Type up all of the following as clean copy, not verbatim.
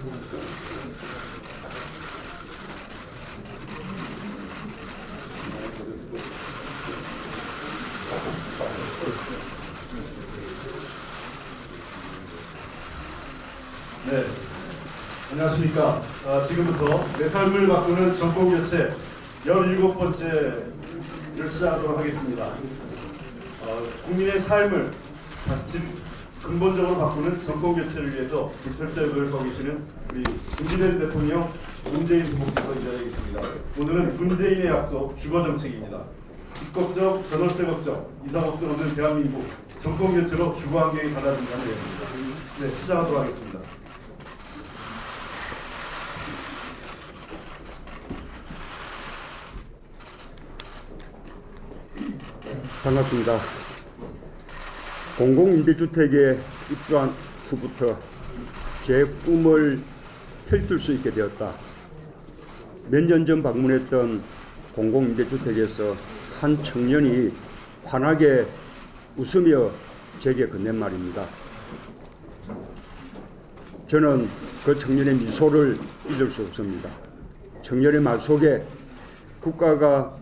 네, 안녕하십니까. 지금부터 내 삶을 바꾸는 정권교체 17번째를 시작하도록 하겠습니다. 국민의 삶을 근본적으로 바꾸는 정권교체를 위해서 철저히 노력하고 계시는 우리 문재인 대통령 문재인 후보께서 이 자리에 계십니다. 오늘은 문재인의 약속 주거정책입니다. 집걱정, 전월세 걱정, 이사 걱정 없는 대한민국 정권교체로 주거 환경이 달라진다는 얘기입니다. 네, 시작하도록 하겠습니다. 반갑습니다. 공공임대주택에 입주한 후부터 제 꿈을 펼칠 수 있게 되었다. 몇 년 전 방문했던 공공임대주택에서 한 청년이 환하게 웃으며 제게 건넨 말입니다. 저는 그 청년의 미소를 잊을 수 없습니다. 청년의 말 속에 국가가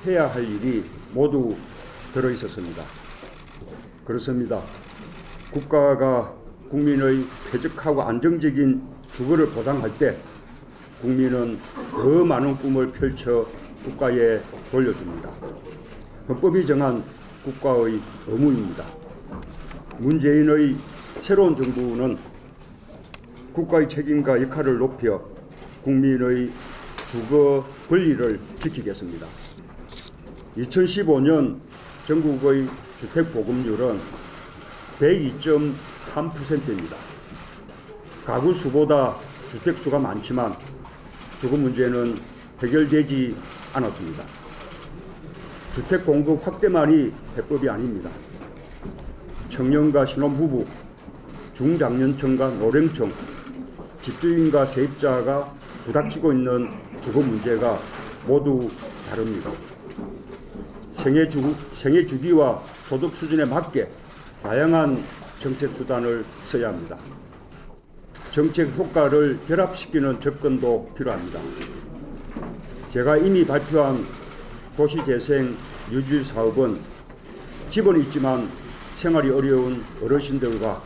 해야 할 일이 모두 들어있었습니다. 그렇습니다. 국가가 국민의 쾌적하고 안정적인 주거를 보장할 때 국민은 더 많은 꿈을 펼쳐 국가에 돌려줍니다. 헌법이 정한 국가의 의무입니다. 문재인의 새로운 정부는 국가의 책임과 역할을 높여 국민의 주거 권리를 지키겠습니다. 2015년 전국의 주택 보급률은 102.3%입니다. 가구 수보다 주택 수가 많지만 주거 문제는 해결되지 않았습니다. 주택 공급 확대만이 해법이 아닙니다. 청년과 신혼부부, 중장년층과 노령층, 집주인과 세입자가 부닥치고 있는 주거 문제가 모두 다릅니다. 생애 주기와 소득 수준에 맞게 다양한 정책 수단을 써야 합니다. 정책 효과를 결합시키는 접근도 필요합니다. 제가 이미 발표한 도시재생 유지 사업은 집은 있지만 생활이 어려운 어르신들과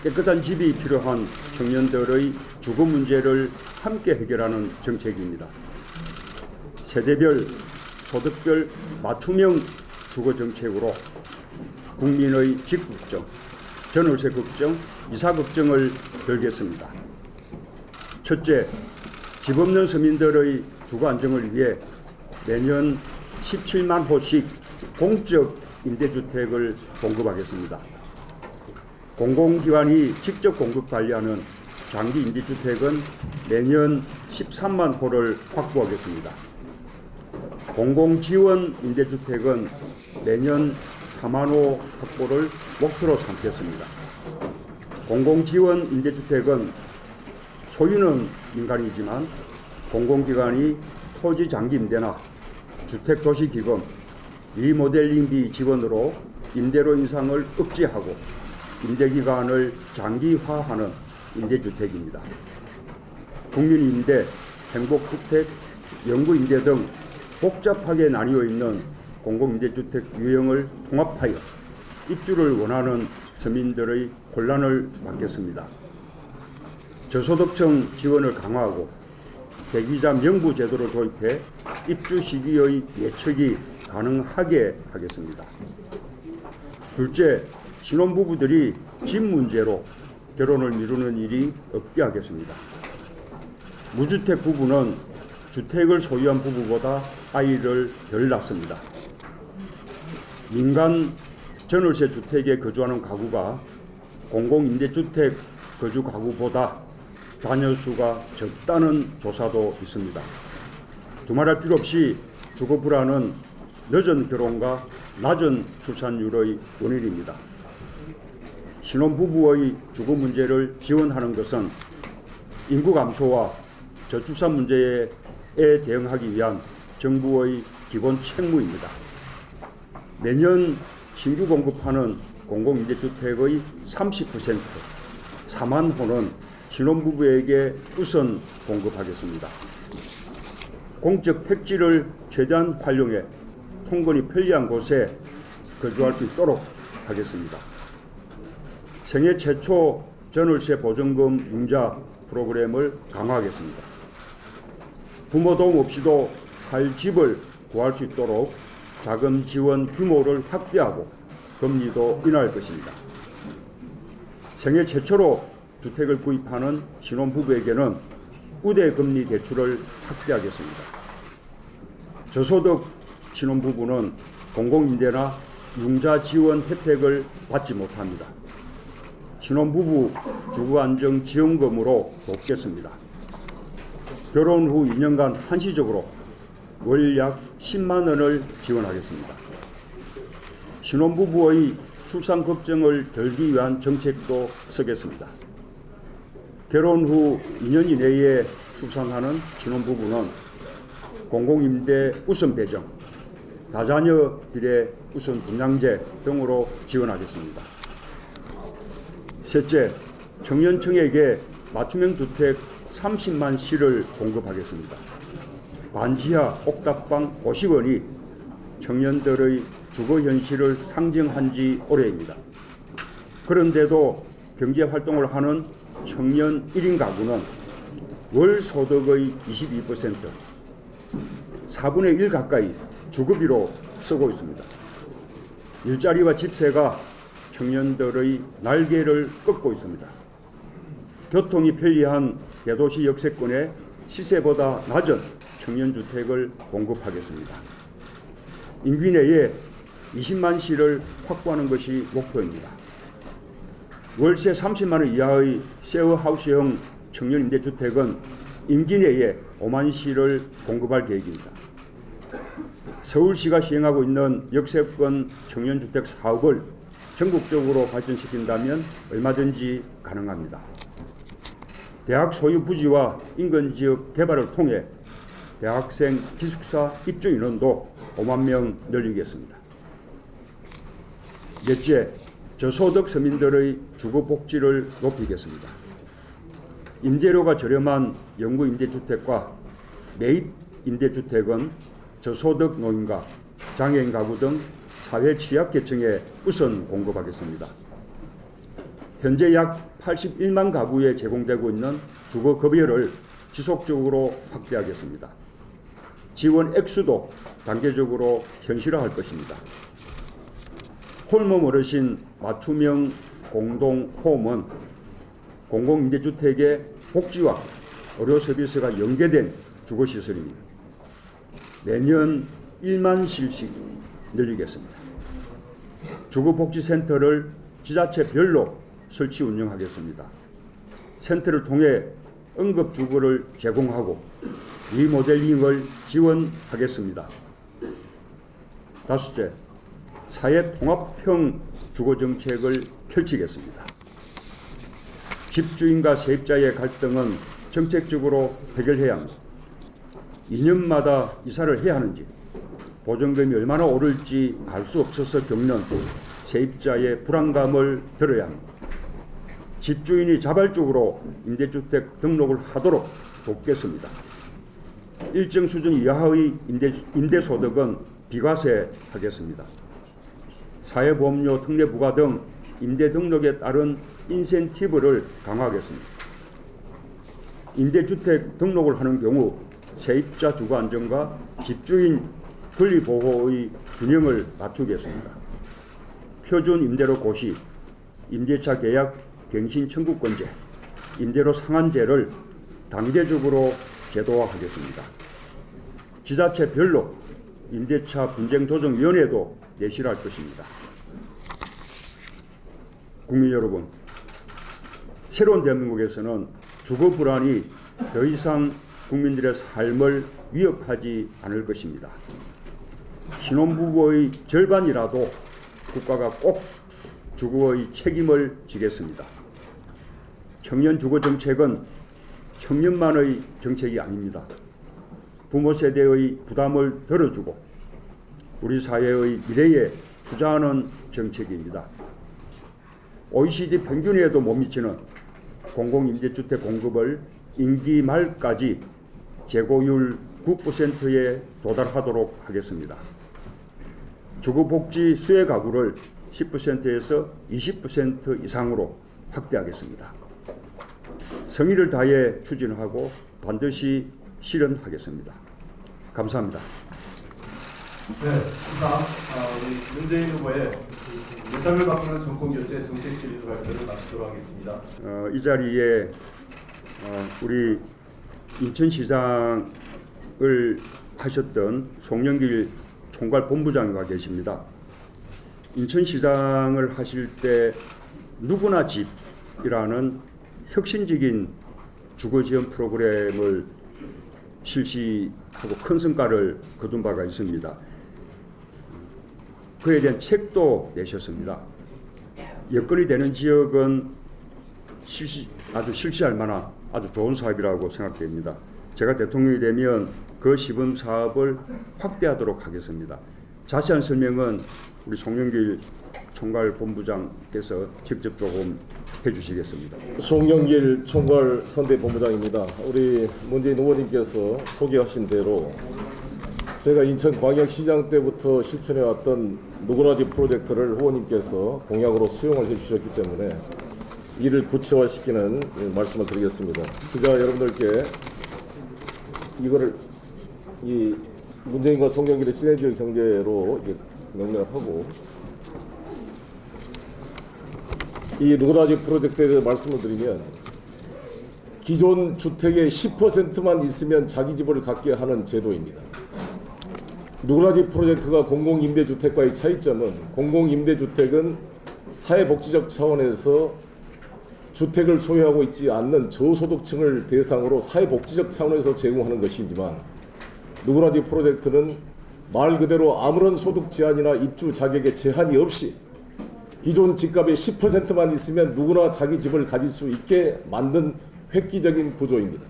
깨끗한 집이 필요한 청년들의 주거 문제를 함께 해결하는 정책입니다. 세대별, 소득별 맞춤형 주거 정책으로 국민의 집 걱정, 전월세 걱정, 이사 걱정을 덜겠습니다. 첫째, 집 없는 서민들의 주거 안정을 위해 매년 17만 호씩 공적 임대주택을 공급하겠습니다. 공공기관이 직접 공급 관리하는 장기 임대주택은 매년 13만 호를 확보하겠습니다. 공공지원 임대주택은 매년 4만 호 확보를 목표로 삼겠습니다. 공공지원 임대주택은 소유는 민간이지만 공공기관이 토지 장기 임대나 주택도시기금, 리모델링비 지원으로 임대료 인상을 억제하고 임대기간을 장기화하는 임대주택입니다. 국민임대, 행복주택, 영구임대 등 복잡하게 나뉘어 있는 공공임대주택 유형을 통합하여 입주를 원하는 서민들의 혼란을 막겠습니다. 저소득층 지원을 강화하고 대기자 명부 제도를 도입해 입주 시기의 예측이 가능하게 하겠습니다. 둘째, 신혼부부들이 집 문제로 결혼을 미루는 일이 없게 하겠습니다. 무주택 부부는 주택을 소유한 부부보다 아이를 덜 낳습니다. 민간 전월세 주택에 거주하는 가구가 공공임대주택 거주 가구보다 자녀수가 적다는 조사도 있습니다. 두말할 필요 없이 주거 불안은 늦은 결혼과 낮은 출산율의 원인입니다. 신혼부부의 주거 문제를 지원하는 것은 인구 감소와 저출산 문제에 대응하기 위한 정부의 기본 책무입니다. 매년 신규 공급하는 공공임대주택의 30%, 4만 호는 신혼부부에게 우선 공급하겠습니다. 공적 택지를 최대한 활용해 통근이 편리한 곳에 거주할 수 있도록 하겠습니다. 생애 최초 전월세 보증금 융자 프로그램을 강화하겠습니다. 부모 도움 없이도 살 집을 구할 수 있도록 자금 지원 규모를 확대하고 금리도 인하할 것입니다. 생애 최초로 주택을 구입하는 신혼부부에게는 우대금리 대출을 확대하겠습니다. 저소득 신혼부부는 공공임대나 융자 지원 혜택을 받지 못합니다. 신혼부부 주거안정지원금으로 돕겠습니다. 결혼 후 2년간 한시적으로 월 약 10만 원을 지원하겠습니다. 신혼부부의 출산 걱정을 덜기 위한 정책도 쓰겠습니다. 결혼 후 2년 이내에 출산하는 신혼부부는 공공임대 우선 배정, 다자녀 비례 우선 분양제 등으로 지원하겠습니다. 셋째, 청년층에게 맞춤형 주택 30만 실을 공급하겠습니다. 반지하 옥탑방 50원이 청년들의 주거 현실을 상징한 지 오래입니다. 그런데도 경제활동을 하는 청년 1인 가구는 월 소득의 22%, 4분의 1 가까이 주거비로 쓰고 있습니다. 일자리와 집세가 청년들의 날개를 꺾고 있습니다. 교통이 편리한 대도시 역세권에 시세보다 낮은 청년주택을 공급하겠습니다. 임기 내에 20만 실을 확보하는 것이 목표입니다. 월세 30만 원 이하의 쉐어하우스형 청년임대주택은 임기 내에 5만 실을 공급할 계획입니다. 서울시가 시행하고 있는 역세권 청년주택 사업을 전국적으로 발전시킨다면 얼마든지 가능합니다. 대학 소유 부지와 인근 지역 개발을 통해 대학생 기숙사 입주 인원도 5만 명 늘리겠습니다. 넷째, 저소득 서민들의 주거 복지를 높이겠습니다. 임대료가 저렴한 영구 임대주택과 매입 임대주택은 저소득 노인과 장애인 가구 등 사회 취약계층에 우선 공급하겠습니다. 현재 약 81만 가구에 제공되고 있는 주거급여를 지속적으로 확대하겠습니다. 지원 액수도 단계적으로 현실화할 것입니다. 홀몸 어르신 맞춤형 공동호흡은 공공임대주택의 복지와 의료 서비스가 연계된 주거시설입니다. 매년 1만 실씩 늘리겠습니다. 주거복지센터를 지자체별로 설치 운영하겠습니다. 센터를 통해 응급주거를 제공하고 리모델링을 지원하겠습니다. 다섯째, 사회통합형 주거정책을 펼치겠습니다. 집주인과 세입자의 갈등은 정책적으로 해결해야 합니다. 2년마다 이사를 해야 하는지 보증금이 얼마나 오를지 알 수 없어서 겪는 세입자의 불안감을 들어야 합니다. 집주인이 자발적으로 임대주택 등록을 하도록 돕겠습니다. 일정 수준 이하의 임대소득은 비과세하겠습니다. 사회보험료 특례 부과 등 임대 등록에 따른 인센티브를 강화하겠습니다. 임대주택 등록을 하는 경우 세입자 주거 안정과 집주인 권리 보호의 균형을 맞추겠습니다. 표준 임대료 고시, 임대차 계약 갱신 청구권제, 임대료 상한제를 단계적으로 제도화하겠습니다. 지자체별로 임대차 분쟁조정위원회도 내실할 것입니다. 국민 여러분, 새로운 대한민국에서는 주거 불안이 더 이상 국민들의 삶을 위협하지 않을 것입니다. 신혼부부의 절반이라도 국가가 꼭 주거의 책임을 지겠습니다. 청년 주거 정책은 청년만의 정책이 아닙니다. 부모 세대의 부담을 덜어주고 우리 사회의 미래에 투자하는 정책입니다. OECD 평균에도 못 미치는 공공임대주택 공급을 임기 말까지 재고율 9%에 도달하도록 하겠습니다. 주거복지 수혜 가구를 10%에서 20% 이상으로 확대하겠습니다. 성의를 다해 추진하고 반드시 실현하겠습니다. 감사합니다. 네, 이상 우리 문재인 후보의 예상을 바꾸는 정권교체 정책 시리즈 발표를 마치도록 하겠습니다. 이 자리에 우리 인천시장을 하셨던 송영길 총괄본부장과 계십니다. 인천시장을 하실 때 누구나 집이라는 혁신적인 주거지원 프로그램을 실시하고 큰 성과를 거둔 바가 있습니다. 그에 대한 책도 내셨습니다. 여건이 되는 지역은 아주 실시할 만한 아주 좋은 사업이라고 생각됩니다. 제가 대통령이 되면 그 시범 사업을 확대하도록 하겠습니다. 자세한 설명은 우리 송영길 총괄본부장께서 직접 조금 해주시겠습니다. 송영길 총괄선대본부장입니다. 우리 문재인 후보님께서 소개하신 대로 제가 인천광역시장 때부터 실천해왔던 누구나집 프로젝트를 후보님께서 공약으로 수용을 해주셨기 때문에 이를 구체화시키는 말씀을 드리겠습니다. 기자 여러분들께 이거를 이 문재인과 송영길의 시너지 경제로 명명을 하고 이 누구나집 프로젝트에 대해서 말씀을 드리면 기존 주택의 10%만 있으면 자기 집을 갖게 하는 제도입니다. 누구나집 프로젝트가 공공임대주택과의 차이점은 공공임대주택은 사회복지적 차원에서 주택을 소유하고 있지 않는 저소득층을 대상으로 사회복지적 차원에서 제공하는 것이지만 누구나집 프로젝트는 말 그대로 아무런 소득 제한이나 입주 자격에 제한이 없이 기존 집값의 10%만 있으면 누구나 자기 집을 가질 수 있게 만든 획기적인 구조입니다.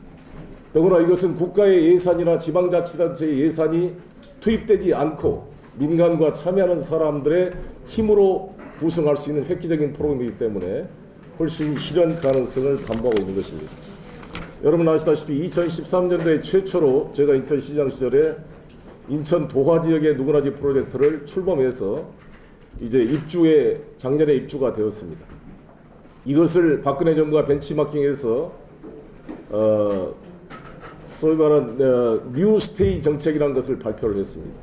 더구나 이것은 국가의 예산이나 지방자치단체의 예산이 투입되지 않고 민간과 참여하는 사람들의 힘으로 구성할 수 있는 획기적인 프로그램이기 때문에 훨씬 실현 가능성을 담보하고 있는 것입니다. 여러분 아시다시피 2013년도에 최초로 제가 인천시장 시절에 인천 도화 지역의 누구나집 프로젝트를 출범해서 이제 작년에 입주가 되었습니다. 이것을 박근혜 정부가 벤치마킹해서 소위 말한 뉴스테이 정책이라는 것을 발표를 했습니다.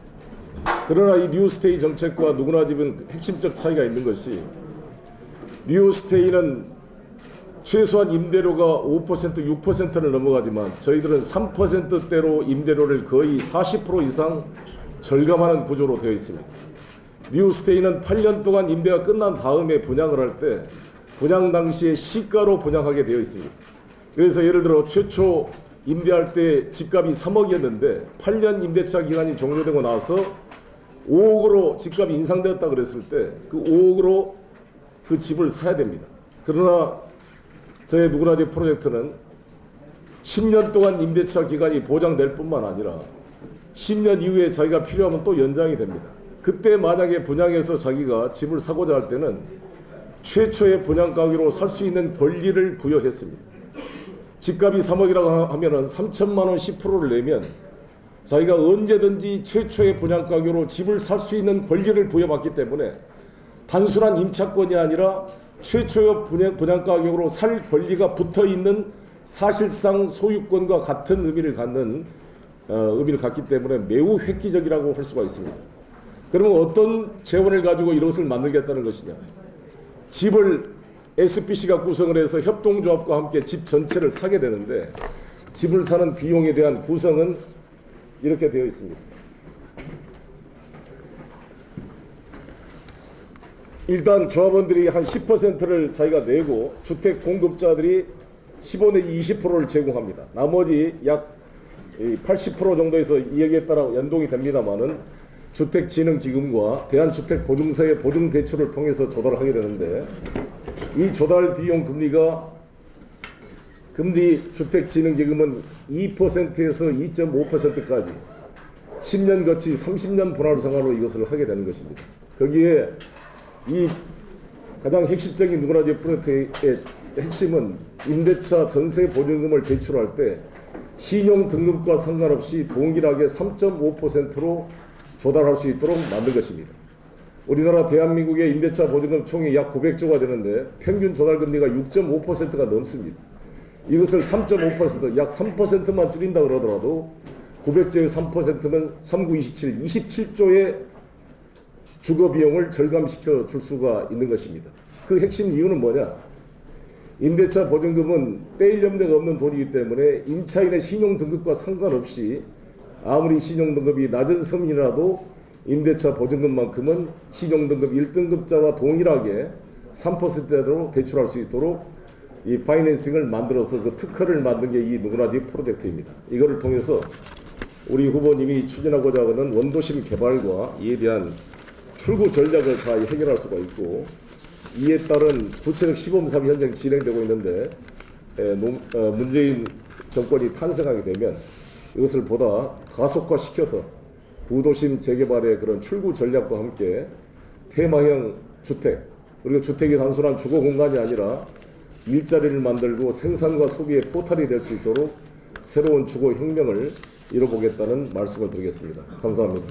그러나 이 뉴스테이 정책과 누구나집은 핵심적 차이가 있는 것이 뉴스테이는 최소한 임대료가 5%, 6%를 넘어가지만 저희들은 3%대로 임대료를 거의 40% 이상 절감하는 구조로 되어 있습니다. 뉴스테이는 8년 동안 임대가 끝난 다음에 분양을 할 때 분양 당시에 시가로 분양하게 되어 있습니다. 그래서 예를 들어 최초 임대할 때 집값이 3억이었는데 8년 임대차 기간이 종료되고 나서 5억으로 집값이 인상되었다 그랬을 때 그 5억으로 그 집을 사야 됩니다. 그러나 저희 누구나집 프로젝트는 10년 동안 임대차 기간이 보장될 뿐만 아니라 10년 이후에 자기가 필요하면 또 연장이 됩니다. 그때 만약에 분양해서 자기가 집을 사고자 할 때는 최초의 분양 가격으로 살 수 있는 권리를 부여했습니다. 집값이 3억이라고 하면은 3천만 원 10%를 내면 자기가 언제든지 최초의 분양 가격으로 집을 살 수 있는 권리를 부여받기 때문에 단순한 임차권이 아니라 최초의 분양 가격으로 살 권리가 붙어 있는 사실상 소유권과 같은 의미를 갖기 때문에 매우 획기적이라고 할 수가 있습니다. 그러면 어떤 재원을 가지고 이것을 만들겠다는 것이냐? 집을 SPC가 구성을 해서 협동조합과 함께 집 전체를 사게 되는데 집을 사는 비용에 대한 구성은 이렇게 되어 있습니다. 일단 조합원들이 한 10%를 자기가 내고 주택 공급자들이 15 내지 20%를 제공합니다. 나머지 약 80% 정도에서 여기에 따라 연동이 됩니다만은 주택진흥기금과 대한주택보증서의 보증대출을 통해서 조달을 하게 되는데 이 조달 비용 금리 주택진흥기금은 2%에서 2.5%까지 10년 거치 30년 분할 상환으로 이것을 하게 되는 것입니다. 거기에 이 가장 핵심적인 누구나집 프로젝트의 핵심은 임대차 전세 보증금을 대출할 때 신용 등급과 상관없이 동일하게 3.5%로 조달할 수 있도록 만든 것입니다. 우리나라 대한민국의 임대차 보증금 총액이 약 900조가 되는데 평균 조달 금리가 6.5%가 넘습니다. 이것을 3.5%, 약 3%만 줄인다 그러더라도 900조의 3%면 3927, 27조의 주거 비용을 절감시켜 줄 수가 있는 것입니다. 그 핵심 이유는 뭐냐? 임대차 보증금은 떼일 염려가 없는 돈이기 때문에 임차인의 신용 등급과 상관없이 아무리 신용 등급이 낮은 서민이라도 임대차 보증금만큼은 신용 등급 1등급자와 동일하게 3%대로 대출할 수 있도록 이 파이낸싱을 만들어서 그 특허를 만든 게 이 누구나지 프로젝트입니다. 이거를 통해서 우리 후보님이 추진하고자 하는 원도심 개발과 이에 대한 출구 전략을 다 해결할 수가 있고, 이에 따른 구체적 시범 사업이 현재 진행되고 있는데 문재인 정권이 탄생하게 되면 이것을 보다 가속화시켜서 구도심 재개발의 그런 출구 전략과 함께 테마형 주택, 그리고 주택이 단순한 주거 공간이 아니라 일자리를 만들고 생산과 소비의 포탈이 될 수 있도록 새로운 주거 혁명을 이뤄보겠다는 말씀을 드리겠습니다. 감사합니다.